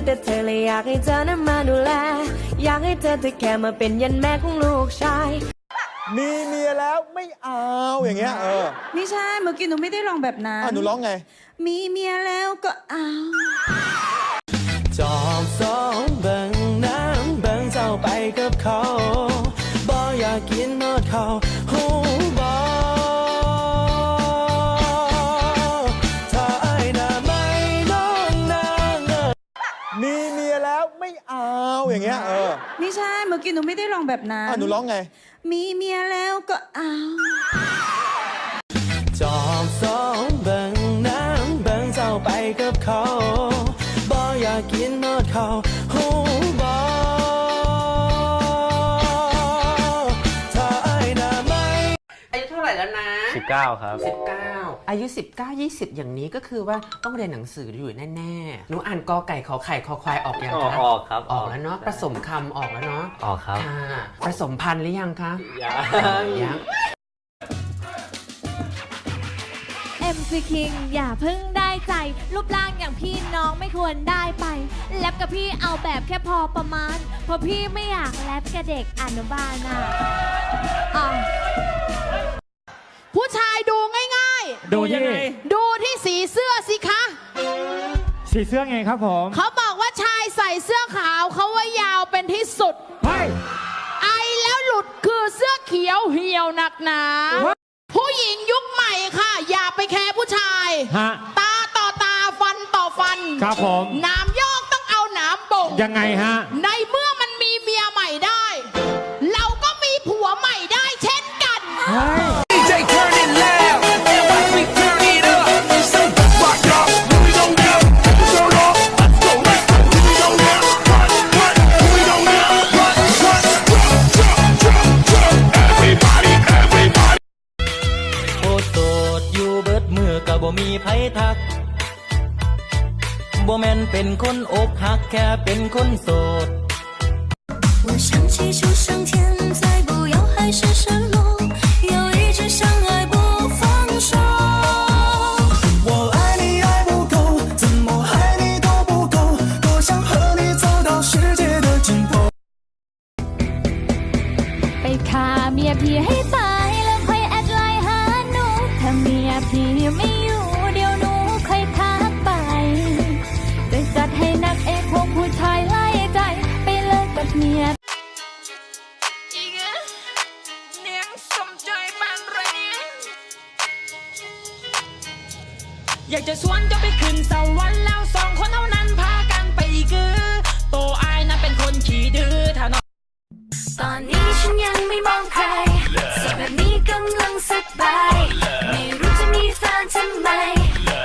แต่เธอเลยอยากให้เธอนั้นมาดูแลอยากให้เธอแค่มาเป็นยันแม่ของลูกชายมีเมียแล้วไม่เอาอย่างเงี้ยไม่ใช่เมื่อกี้หนูไม่ได้ร้องแบบนั้นหนูร้องไงมีเมียแล้วก็เอาจอบสองเบิ่งน้ำเบิ่งเจ้าไปกับเขาบ่อยากกินนอดเขาหูบ่ถ้าไอ้น่ะไม่น้องนางมีเมียแล้วไม่เอาอย่างเงี้ยไม่ใช่เมื่อกี้หนูไม่ได้ร้องแบบนั้นหนูร้องไงมีเมียแล้วก็เอาจอบสองเบิ่งน้ำเบิ่งเจ้าไปกับเขาบ่อยากกินนอดเขาหูบ่ถ้าไอ้น่ะไม่อายุเท่าไหร่แล้วนะ19ครับ19อายุ19 20อย่างนี้ก็คือว่าต้องเรียนหนังสืออยู่แน่ๆหนูอ่านกอไก่ขอไข่คอควายออกยังคะออกครับออกแล้วเนาะผสมคำออกแล้วเนาะออกครับผสมพันธุ์หรือยังคะยังMC King อย่าเพิ่งได้ใจรูปร่างอย่างพี่น้องไม่ควรได้ไปแรปกับพี่เอาแบบแค่พอประมาณเพราะพี่ไม่อยากแรปกับเด็กอนุบาลน่ะผู้ชายดูง่ายๆดูยังไงดูที่สีเสื้อสิคะสีเสื้อไงครับผมเขาบอกว่าชายใส่เสื้อขาวเขาว่ายาวเป็นที่สุดไอแล้วหลุดคือเสื้อเขียวเหี่ยวหนักหนาผู้หญิงยุคใหม่ค่ะอย่าไปแคร์ผู้ชายตาต่อตาฟันต่อฟันครับผมน้ำยอกต้องเอาน้ำบ่งยังไงฮะในเมื่อมันมีเมียใหม่ได้เราก็มีผัวใหม่ได้เช่นกัน DJ turn it loud and watch me turn it up so rock y'all we don't know turn off let's go we don't know what we don't know what everybody โคตรโสดอยู่เบิดมือก็บ่มีไผทักบ่แม่นเป็นคนอกหักแค่เป็นคนโสด我想起就上天再不要海市蜃楼要一直相爱不放手我爱你爱不够怎么爱你都不够多想和你走到世界的尽头ไปฆ่าเมียพี่ให้ตายแล้วค่อยแอดไลน์หาหนูถ้าเมียพี่ไม่อยู่เดี๋ยวหนูค่อยทักไปจะจัดให้นักเอกพวกผู้ชายไล่ใจไปเลิกกับเมียอยากจะชวนจะไปขึ้นสวรรค์แล้วสองคนเท่านั้นพากันไปกือโตอายนั้นเป็นคนขี้ดื้อถ้าน้องตอนนี้ฉันยังไม่มองใครสดแบบนี้กำลังสบายไม่รู้จะมีแฟนทำไม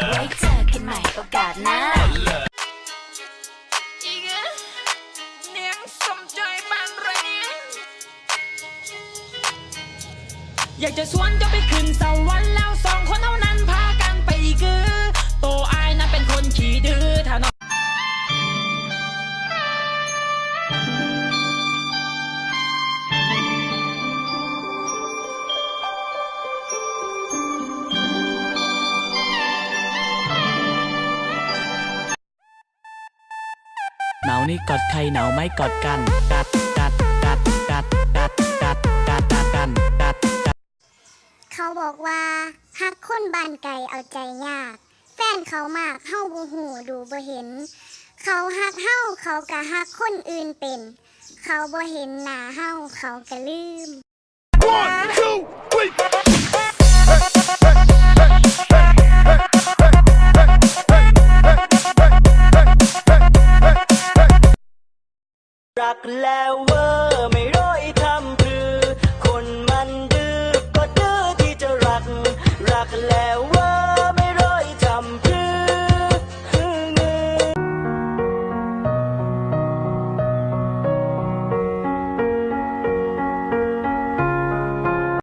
ไว้เจอกันใหม่โอกาสหน้าอยากจะชวนจะไปขึ้นสวรรค์แล้วสองคนเท่านั้นพากันไปกือโตอายนั้นเป็นคนขี้ดื้อถ้าน้องหนาวนี่กอดใครหนาวไม่กอดกันกัดกัดกัดกัดกัดกัดกัดกัดกันกัดเขาบอกว่าฮักคนบ้านไก่เอาใจยากแฟนเขามากเฮาบ่ฮู้ดูบ่เห็นเขาฮักเฮาเขาก็ฮักคนอื่นเป็นเขาบ่เห็นหน้าเฮาเขาก็ลืม 1 2 3